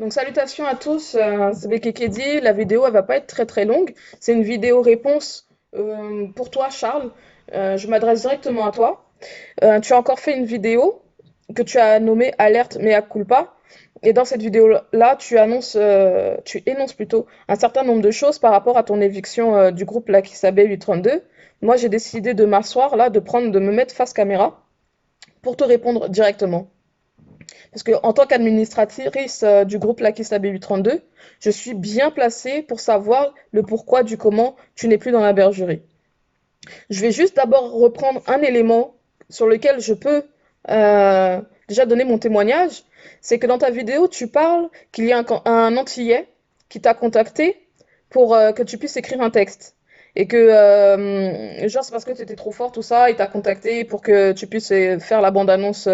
Donc salutations à tous, c'est Bekekedi. La vidéo elle va pas être très très longue. C'est une vidéo réponse pour toi Charles. Je m'adresse directement à toi. Tu as encore fait une vidéo que tu as nommée Alerte mea culpa. Et dans cette vidéo-là, tu énonces plutôt un certain nombre de choses par rapport à ton éviction du groupe Lakissabe 832. Moi, j'ai décidé de m'asseoir là, de me mettre face caméra pour te répondre directement. Parce que en tant qu'administratrice du groupe Lakissa BU32, je suis bien placée pour savoir le pourquoi du comment tu n'es plus dans la bergerie. Je vais juste d'abord reprendre un élément sur lequel je peux déjà donner mon témoignage. C'est que dans ta vidéo, tu parles qu'il y a un Antillais qui t'a contacté pour que tu puisses écrire un texte. Et que, genre, c'est parce que tu étais trop fort, tout ça, il t'a contacté pour que tu puisses faire la bande-annonce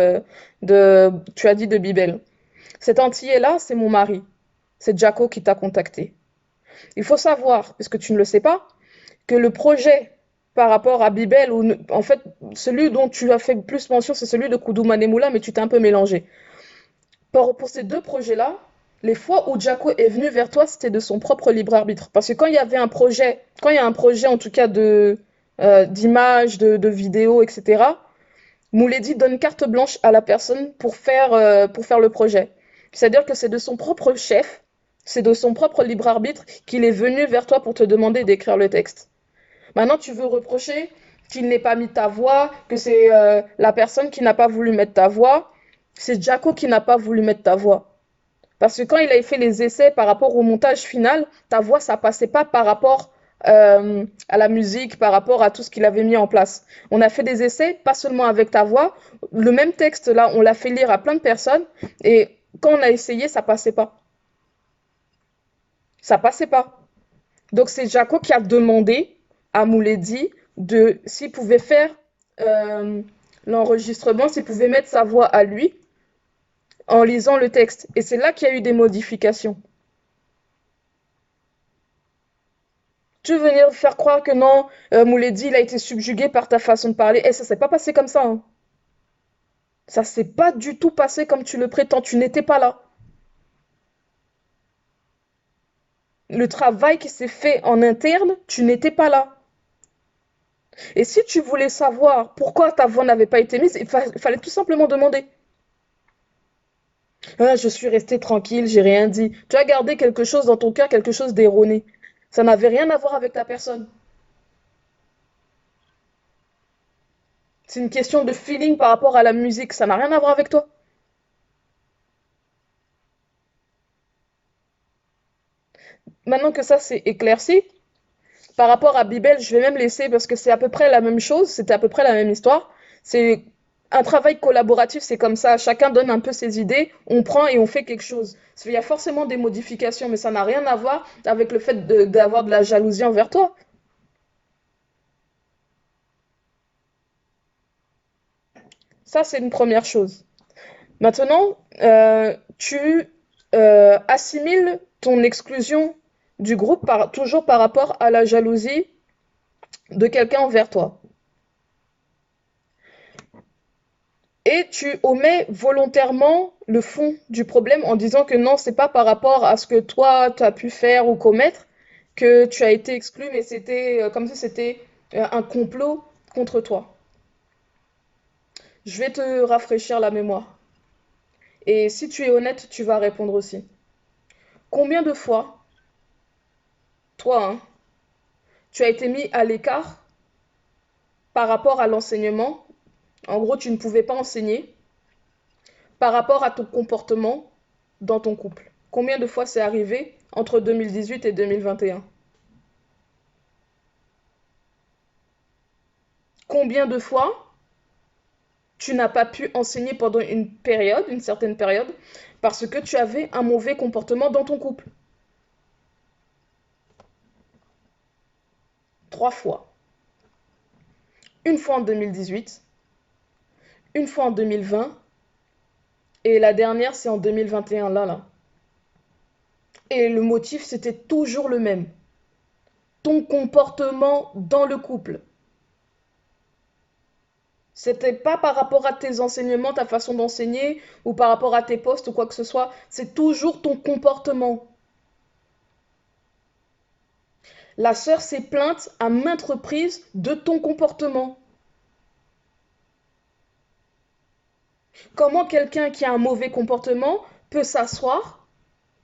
tu as dit, de Bibel. Cet Antillais-là, c'est mon mari. C'est Jaco qui t'a contacté. Il faut savoir, puisque tu ne le sais pas, que le projet par rapport à Bibel, ou en fait, celui dont tu as fait plus mention, c'est celui de Koudouma Nemoula, mais tu t'es un peu mélangé. Pour ces deux projets-là, les fois où Jaco est venu vers toi, c'était de son propre libre arbitre. Parce que quand il y avait un projet, quand il y a un projet en tout cas d'image, de vidéo, etc., Mouledi donne carte blanche à la personne pour faire le projet. C'est-à-dire que c'est de son propre chef, c'est de son propre libre arbitre qu'il est venu vers toi pour te demander d'écrire le texte. Maintenant, tu veux reprocher qu'il n'ait pas mis ta voix, que c'est la personne qui n'a pas voulu mettre ta voix. C'est Jaco qui n'a pas voulu mettre ta voix. Parce que quand il avait fait les essais par rapport au montage final, ta voix, ça passait pas par rapport à la musique, par rapport à tout ce qu'il avait mis en place. On a fait des essais, pas seulement avec ta voix. Le même texte, là, on l'a fait lire à plein de personnes. Et quand on a essayé, ça passait pas. Ça passait pas. Donc c'est Jaco qui a demandé à Mouledi de s'il pouvait faire euh, l'enregistrement, s'il pouvait mettre sa voix à lui en lisant le texte. Et c'est là qu'il y a eu des modifications. Tu veux venir faire croire que non, Mouledi, il a été subjugué par ta façon de parler. Et ça s'est pas passé comme ça, hein. Ça s'est pas du tout passé comme tu le prétends. Tu n'étais pas là. Le travail qui s'est fait en interne, tu n'étais pas là. Et si tu voulais savoir pourquoi ta voix n'avait pas été mise, il fallait tout simplement demander. Ah, je suis restée tranquille, j'ai rien dit. Tu as gardé quelque chose dans ton cœur, quelque chose d'erroné. Ça n'avait rien à voir avec ta personne. C'est une question de feeling par rapport à la musique. Ça n'a rien à voir avec toi. Maintenant que ça c'est éclairci, par rapport à Bibel, je vais même laisser parce que c'est à peu près la même chose, c'était à peu près la même histoire. C'est un travail collaboratif, c'est comme ça. Chacun donne un peu ses idées, on prend et on fait quelque chose. Il y a forcément des modifications, mais ça n'a rien à voir avec le fait d'avoir de la jalousie envers toi. Ça, c'est une première chose. Maintenant, tu assimiles ton exclusion du groupe toujours par rapport à la jalousie de quelqu'un envers toi. Et tu omets volontairement le fond du problème en disant que non, c'est pas par rapport à ce que toi, tu as pu faire ou commettre que tu as été exclu, mais c'était comme si c'était un complot contre toi. Je vais te rafraîchir la mémoire. Et si tu es honnête, tu vas répondre aussi. Combien de fois, toi, hein, tu as été mis à l'écart par rapport à l'enseignement? En gros, tu ne pouvais pas enseigner par rapport à ton comportement dans ton couple. Combien de fois c'est arrivé entre 2018 et 2021? Combien de fois tu n'as pas pu enseigner pendant une période, une certaine période, parce que tu avais un mauvais comportement dans ton couple? 3 fois. Une fois en 2018, une fois en 2020, et la dernière c'est en 2021, là. Et le motif c'était toujours le même. Ton comportement dans le couple. C'était pas par rapport à tes enseignements, ta façon d'enseigner, ou par rapport à tes postes ou quoi que ce soit. C'est toujours ton comportement. La sœur s'est plainte à maintes reprises de ton comportement. Comment quelqu'un qui a un mauvais comportement peut s'asseoir,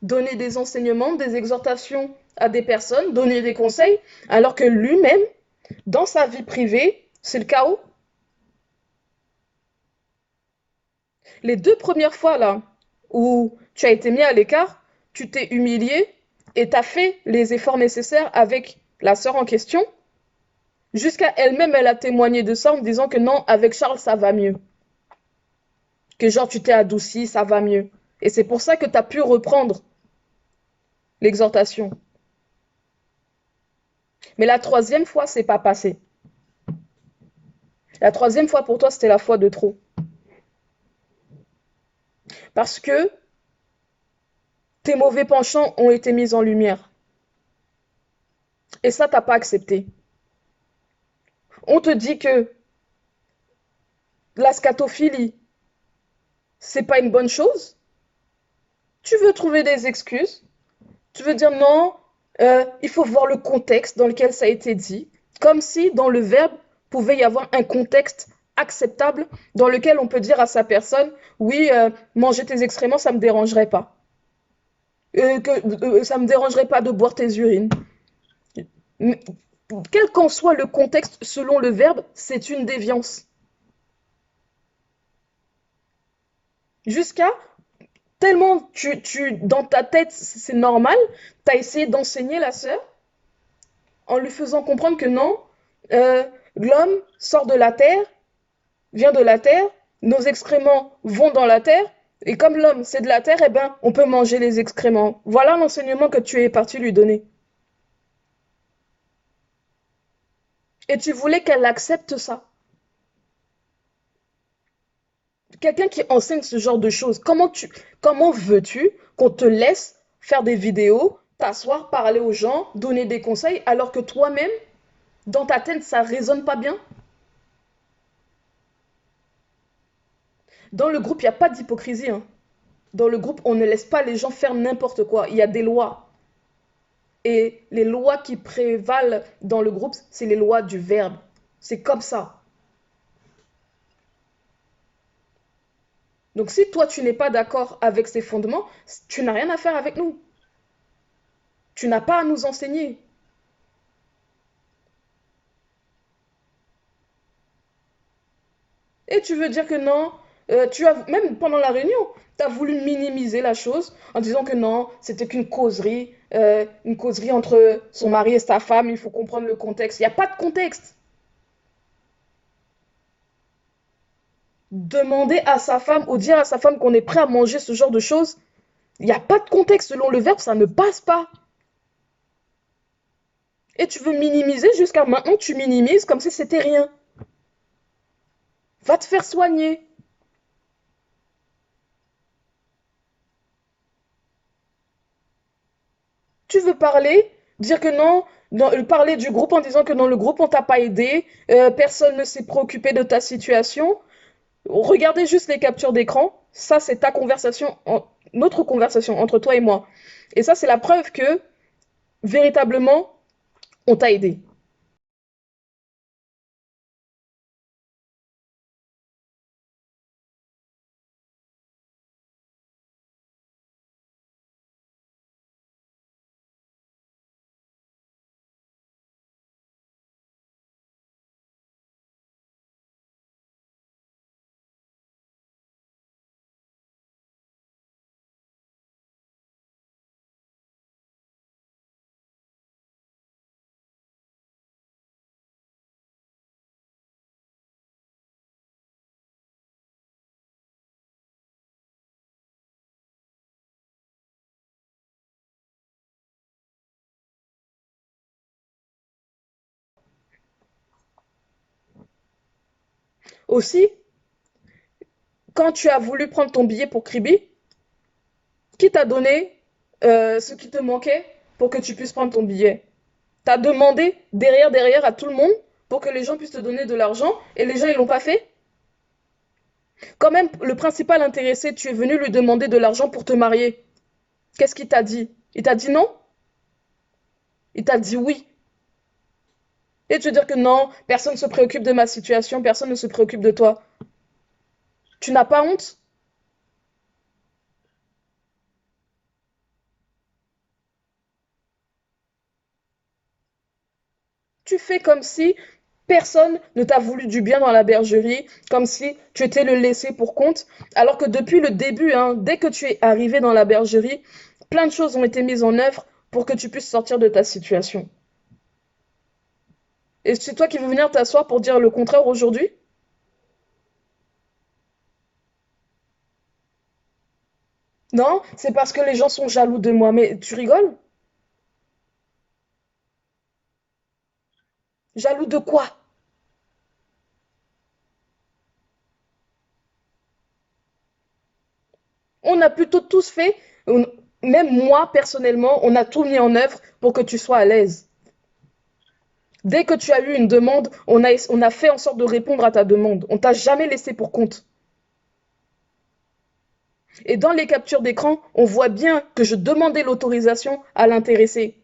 donner des enseignements, des exhortations à des personnes, donner des conseils, alors que lui-même, dans sa vie privée, c'est le chaos. Les deux premières fois là où tu as été mis à l'écart, tu t'es humilié et tu as fait les efforts nécessaires avec la sœur en question, jusqu'à elle-même, elle a témoigné de ça en disant que non, avec Charles, ça va mieux. Que genre, tu t'es adouci, ça va mieux. Et c'est pour ça que tu as pu reprendre l'exhortation. Mais la troisième fois, c'est pas passé. La troisième fois, pour toi, c'était la fois de trop. Parce que tes mauvais penchants ont été mis en lumière. Et ça, t'as pas accepté. On te dit que la scatophilie, c'est pas une bonne chose. Tu veux trouver des excuses. Tu veux dire non, il faut voir le contexte dans lequel ça a été dit. Comme si dans le verbe pouvait y avoir un contexte acceptable dans lequel on peut dire à sa personne, oui, manger tes excréments, ça me dérangerait pas. Ça me dérangerait pas de boire tes urines. Mais, quel qu'en soit le contexte selon le verbe, c'est une déviance. Jusqu'à tellement dans ta tête, c'est normal, tu as essayé d'enseigner la sœur en lui faisant comprendre que non, euh, l'homme sort de la terre, vient de la terre, nos excréments vont dans la terre, et comme l'homme c'est de la terre, eh ben, on peut manger les excréments. Voilà l'enseignement que tu es parti lui donner. Et tu voulais qu'elle accepte ça. Quelqu'un qui enseigne ce genre de choses, comment veux-tu qu'on te laisse faire des vidéos, t'asseoir, parler aux gens, donner des conseils, alors que toi-même, dans ta tête, ça résonne pas bien? Dans le groupe, il n'y a pas d'hypocrisie, hein. Dans le groupe, on ne laisse pas les gens faire n'importe quoi. Il y a des lois. Et les lois qui prévalent dans le groupe, c'est les lois du verbe. C'est comme ça. Donc si toi, tu n'es pas d'accord avec ces fondements, tu n'as rien à faire avec nous. Tu n'as pas à nous enseigner. Et tu veux dire que non, même pendant la réunion, tu as voulu minimiser la chose en disant que non, c'était qu'une une causerie entre son mari et sa femme, il faut comprendre le contexte. Il n'y a pas de contexte. Demander à sa femme ou dire à sa femme qu'on est prêt à manger ce genre de choses, il n'y a pas de contexte selon le verbe, ça ne passe pas. Et tu veux minimiser jusqu'à maintenant, tu minimises comme si c'était rien. Va te faire soigner. Tu veux parler, dire que non, parler du groupe en disant que dans le groupe on t'a pas aidé, personne ne s'est préoccupé de ta situation. Regardez juste les captures d'écran. Ça, c'est ta conversation, notre conversation entre toi et moi. Et ça, c'est la preuve que véritablement, on t'a aidé. Aussi, quand tu as voulu prendre ton billet pour Kribi, qui t'a donné ce qui te manquait pour que tu puisses prendre ton billet? T'as demandé derrière à tout le monde pour que les gens puissent te donner de l'argent et les gens ils l'ont pas fait? Quand même, le principal intéressé, tu es venu lui demander de l'argent pour te marier. Qu'est-ce qu'il t'a dit? Il t'a dit non? Il t'a dit oui. Et tu veux dire que non, personne ne se préoccupe de ma situation, personne ne se préoccupe de toi. Tu n'as pas honte? Tu fais comme si personne ne t'a voulu du bien dans la bergerie, comme si tu étais le laissé pour compte, alors que depuis le début, hein, dès que tu es arrivé dans la bergerie, plein de choses ont été mises en œuvre pour que tu puisses sortir de ta situation. Et c'est toi qui veux venir t'asseoir pour dire le contraire aujourd'hui? Non, c'est parce que les gens sont jaloux de moi. Mais tu rigoles? Jaloux de quoi? On a plutôt tous fait, même moi personnellement, on a tout mis en œuvre pour que tu sois à l'aise. Dès que tu as eu une demande, on a fait en sorte de répondre à ta demande. On t'a jamais laissé pour compte. Et dans les captures d'écran, on voit bien que je demandais l'autorisation à l'intéressé.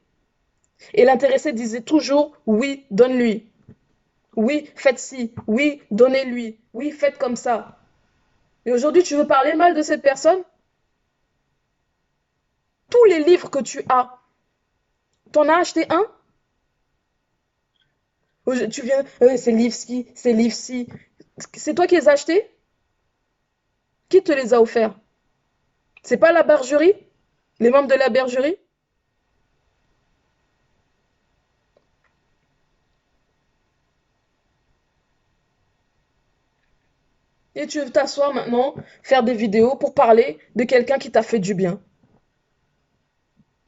Et l'intéressé disait toujours oui, donne-lui. Oui, faites ci. Oui, donnez-lui. Oui, faites comme ça. Et aujourd'hui, tu veux parler mal de cette personne? Tous les livres que tu as, t'en as acheté un? Tu viens, c'est livre-ci, c'est livre-ci. C'est toi qui les as achetés? Qui te les a offerts? C'est pas la bergerie? Les membres de la bergerie? Et tu veux t'asseoir maintenant, faire des vidéos pour parler de quelqu'un qui t'a fait du bien.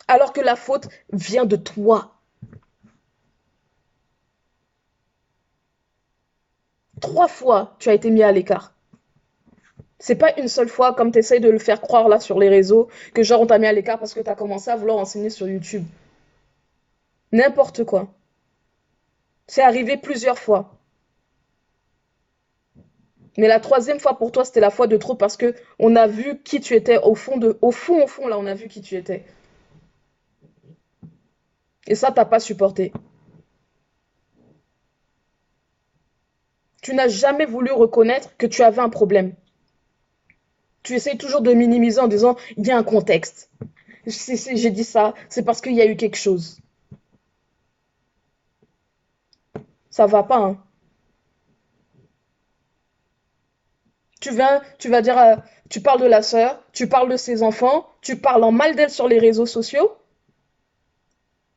Alors que la faute vient de toi. 3 fois, tu as été mis à l'écart. C'est pas une seule fois, comme tu essayes de le faire croire là sur les réseaux, que genre on t'a mis à l'écart parce que tu as commencé à vouloir enseigner sur YouTube. N'importe quoi. C'est arrivé plusieurs fois. Mais la troisième fois pour toi, c'était la fois de trop parce que on a vu qui tu étais au fond, là, on a vu qui tu étais. Et ça, t'as pas supporté. Tu n'as jamais voulu reconnaître que tu avais un problème. Tu essayes toujours de minimiser en disant, il y a un contexte. J'ai dit ça, c'est parce qu'il y a eu quelque chose. Ça va pas, hein. Tu vas dire, tu parles de la sœur, tu parles de ses enfants, tu parles en mal d'elle sur les réseaux sociaux,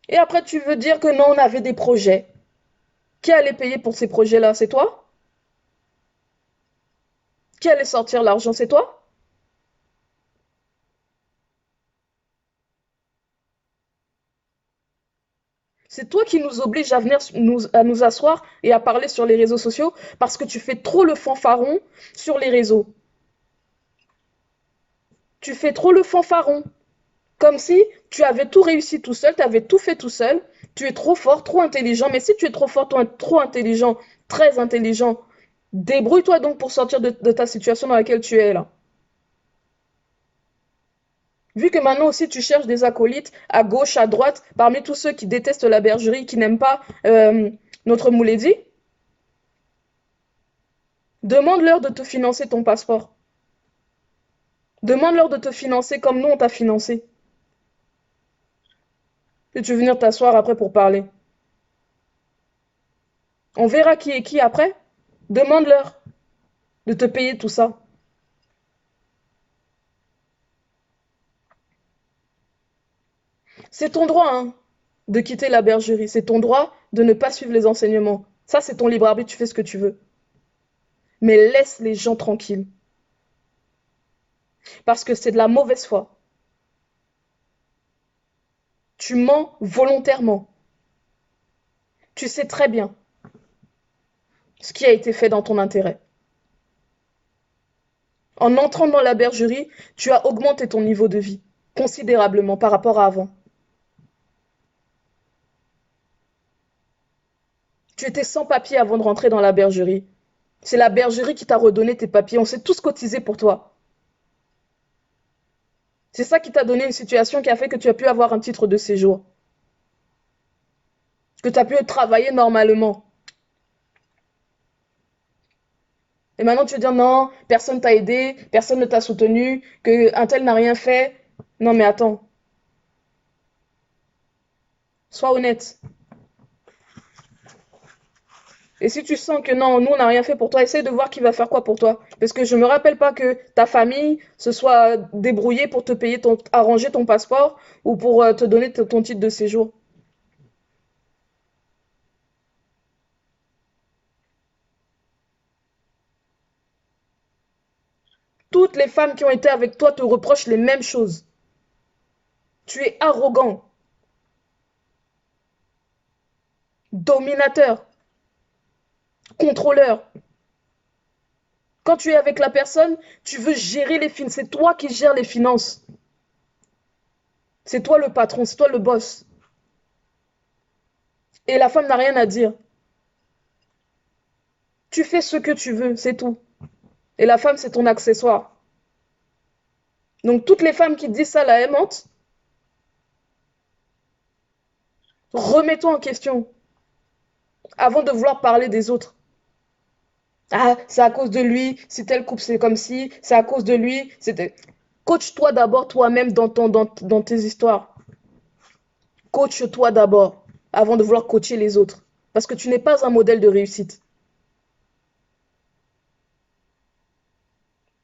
et après tu veux dire que non, on avait des projets. Qui allait payer pour ces projets-là? C'est toi? Qui allait sortir l'argent? C'est toi? C'est toi qui nous oblige à venir à nous asseoir et à parler sur les réseaux sociaux parce que tu fais trop le fanfaron sur les réseaux. Tu fais trop le fanfaron. Comme si tu avais tout réussi tout seul, tu avais tout fait tout seul. Tu es trop fort, trop intelligent. Mais si tu es trop fort, trop intelligent, très intelligent, débrouille-toi donc pour sortir de ta situation dans laquelle tu es là. Vu que maintenant aussi tu cherches des acolytes à gauche, à droite, parmi tous ceux qui détestent la bergerie, qui n'aiment pas notre Mouledi, demande-leur de te financer ton passeport. Demande-leur de te financer comme nous on t'a financé. Et tu veux venir t'asseoir après pour parler. On verra qui est qui après. Demande-leur de te payer tout ça. C'est ton droit, hein, de quitter la bergerie. C'est ton droit de ne pas suivre les enseignements. Ça, c'est ton libre arbitre, tu fais ce que tu veux. Mais laisse les gens tranquilles. Parce que c'est de la mauvaise foi. Tu mens volontairement. Tu sais très bien ce qui a été fait dans ton intérêt. En entrant dans la bergerie, tu as augmenté ton niveau de vie considérablement par rapport à avant. Tu étais sans papier avant de rentrer dans la bergerie. C'est la bergerie qui t'a redonné tes papiers. On s'est tous cotisé pour toi. C'est ça qui t'a donné une situation qui a fait que tu as pu avoir un titre de séjour. Que tu as pu travailler normalement. Et maintenant, tu veux dire non, personne t'a aidé, personne ne t'a soutenu, que un tel n'a rien fait. Non, mais attends, sois honnête. Et si tu sens que non, nous, on n'a rien fait pour toi, essaye de voir qui va faire quoi pour toi. Parce que je me rappelle pas que ta famille se soit débrouillée pour te payer arranger ton passeport ou pour te donner ton titre de séjour. Toutes les femmes qui ont été avec toi te reprochent les mêmes choses. Tu es arrogant, dominateur, contrôleur. Quand tu es avec la personne, tu veux gérer les finances. C'est toi qui gères les finances. C'est toi le patron, c'est toi le boss. Et la femme n'a rien à dire. Tu fais ce que tu veux, c'est tout. Et la femme, c'est ton accessoire. Donc toutes les femmes qui disent ça, la aimante, remets-toi en question avant de vouloir parler des autres. Ah, c'est à cause de lui, si tel couple c'est comme si, c'est à cause de lui, c'était... Coach-toi d'abord toi-même dans tes histoires. Coach-toi d'abord avant de vouloir coacher les autres. Parce que tu n'es pas un modèle de réussite.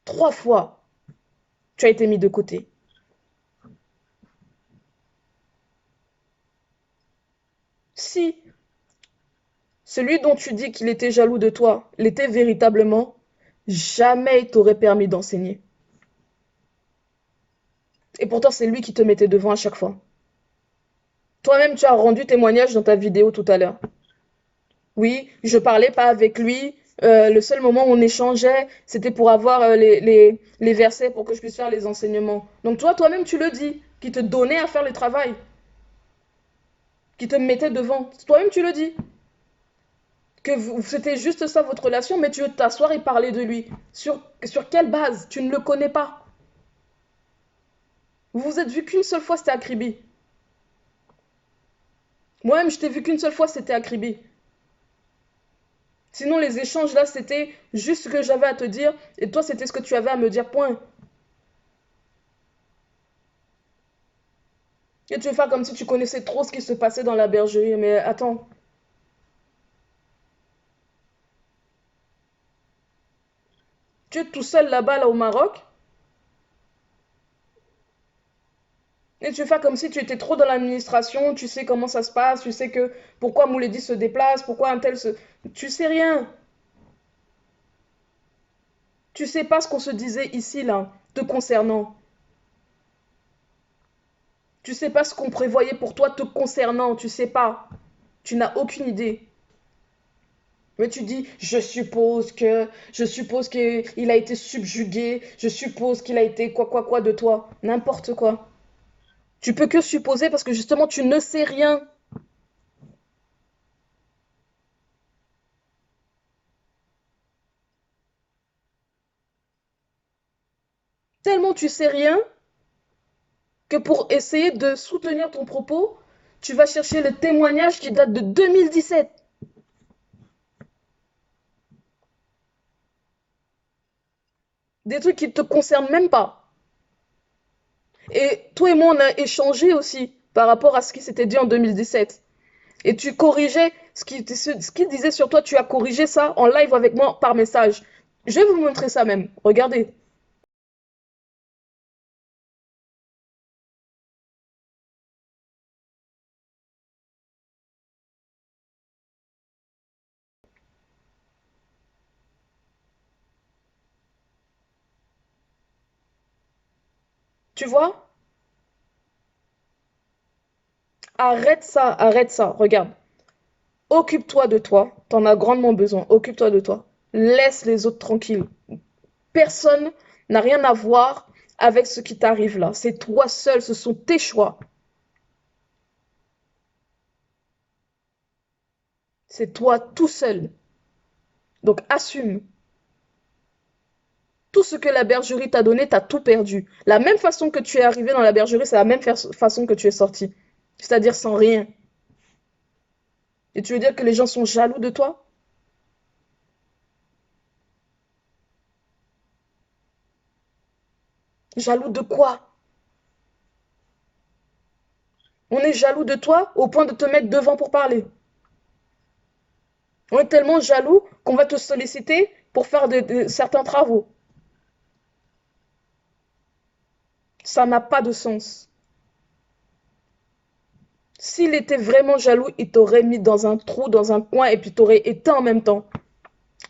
3 fois, tu as été mis de côté. Si celui dont tu dis qu'il était jaloux de toi l'était véritablement, jamais il t'aurait permis d'enseigner. Et pourtant, c'est lui qui te mettait devant à chaque fois. Toi-même, tu as rendu témoignage dans ta vidéo tout à l'heure. Oui, je parlais pas avec lui. Le seul moment où on échangeait, c'était pour avoir les versets pour que je puisse faire les enseignements. Donc toi-même, tu le dis, qui te donnait à faire le travail, qui te mettait devant. Toi-même, tu le dis. Que c'était juste ça votre relation, mais tu veux t'asseoir et parler de lui. Sur quelle base? Tu ne le connais pas. Vous vous êtes vu qu'une seule fois, c'était à Kribi. Moi-même, je t'ai vu qu'une seule fois, c'était à Kribi. Sinon, les échanges là, c'était juste ce que j'avais à te dire, et toi, c'était ce que tu avais à me dire, point. Et tu veux faire comme si tu connaissais trop ce qui se passait dans la bergerie, mais attends, tu es tout seul là-bas, là au Maroc, et tu veux faire comme si tu étais trop dans l'administration, tu sais comment ça se passe, tu sais que pourquoi Mouledi se déplace, pourquoi un tel se... Tu sais rien. Tu sais pas ce qu'on se disait ici, là, te concernant. Tu sais pas ce qu'on prévoyait pour toi te concernant, tu sais pas. Tu n'as aucune idée. Mais tu dis, je suppose qu'il a été subjugué, je suppose qu'il a été quoi de toi. N'importe quoi. Tu peux que supposer parce que justement tu ne sais rien. Tellement tu sais rien que pour essayer de soutenir ton propos, tu vas chercher le témoignage qui date de 2017. Des trucs qui ne te concernent même pas. Et toi et moi, on a échangé aussi par rapport à ce qui s'était dit en 2017. Et tu corrigeais ce qu'il disait sur toi, tu as corrigé ça en live avec moi par message. Je vais vous montrer ça même. Regardez. Tu vois? Arrête ça. Regarde. Occupe-toi de toi. T'en as grandement besoin. Occupe-toi de toi. Laisse les autres tranquilles. Personne n'a rien à voir avec ce qui t'arrive là. C'est toi seul. Ce sont tes choix. C'est toi tout seul. Donc assume. Tout ce que la bergerie t'a donné, t'as tout perdu. La même façon que tu es arrivé dans la bergerie, c'est la même façon que tu es sorti. C'est-à-dire sans rien. Et tu veux dire que les gens sont jaloux de toi? Jaloux de quoi? On est jaloux de toi au point de te mettre devant pour parler. On est tellement jaloux qu'on va te solliciter pour faire certains travaux. Ça n'a pas de sens. S'il était vraiment jaloux, il t'aurait mis dans un trou, dans un coin, et puis t'aurait éteint en même temps.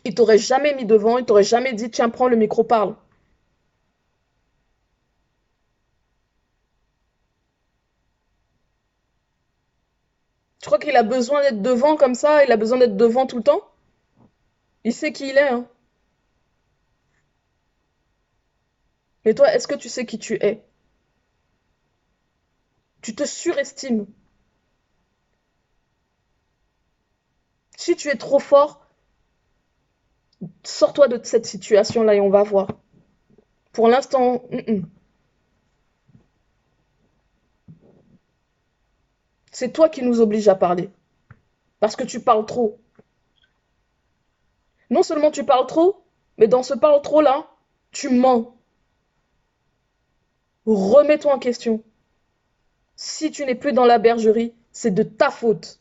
Il t'aurait jamais mis devant, il t'aurait jamais dit, tiens, prends le micro, parle. Tu crois qu'il a besoin d'être devant comme ça? Il a besoin d'être devant tout le temps? Il sait qui il est, hein. Mais toi, est-ce que tu sais qui tu es? Tu te surestimes. Si tu es trop fort, sors-toi de cette situation-là et on va voir. Pour l'instant, c'est toi qui nous oblige à parler. Parce que tu parles trop. Non seulement tu parles trop, mais dans ce parle trop-là, tu mens. Remets-toi en question. Si tu n'es plus dans la bergerie, c'est de ta faute.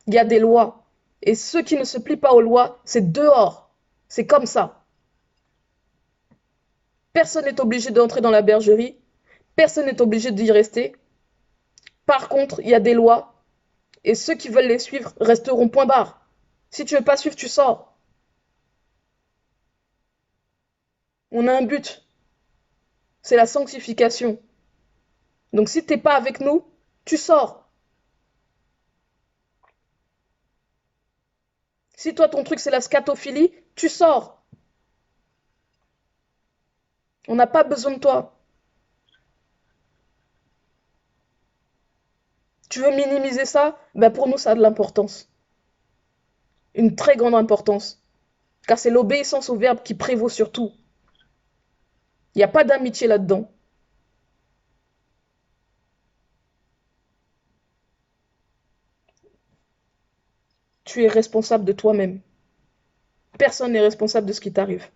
Il y a des lois. Et ceux qui ne se plient pas aux lois, c'est dehors. C'est comme ça. Personne n'est obligé d'entrer dans la bergerie. Personne n'est obligé d'y rester. Par contre, il y a des lois. Et ceux qui veulent les suivre resteront point barre. Si tu veux pas suivre, tu sors. On a un but. C'est la sanctification. Donc si t'es pas avec nous, tu sors. Si toi ton truc c'est la scatophilie, tu sors. On n'a pas besoin de toi. Tu veux minimiser ça? Ben pour nous ça a de l'importance. Une très grande importance. Car c'est l'obéissance au verbe qui prévaut sur tout. Il n'y a pas d'amitié là-dedans. Tu es responsable de toi-même. Personne n'est responsable de ce qui t'arrive.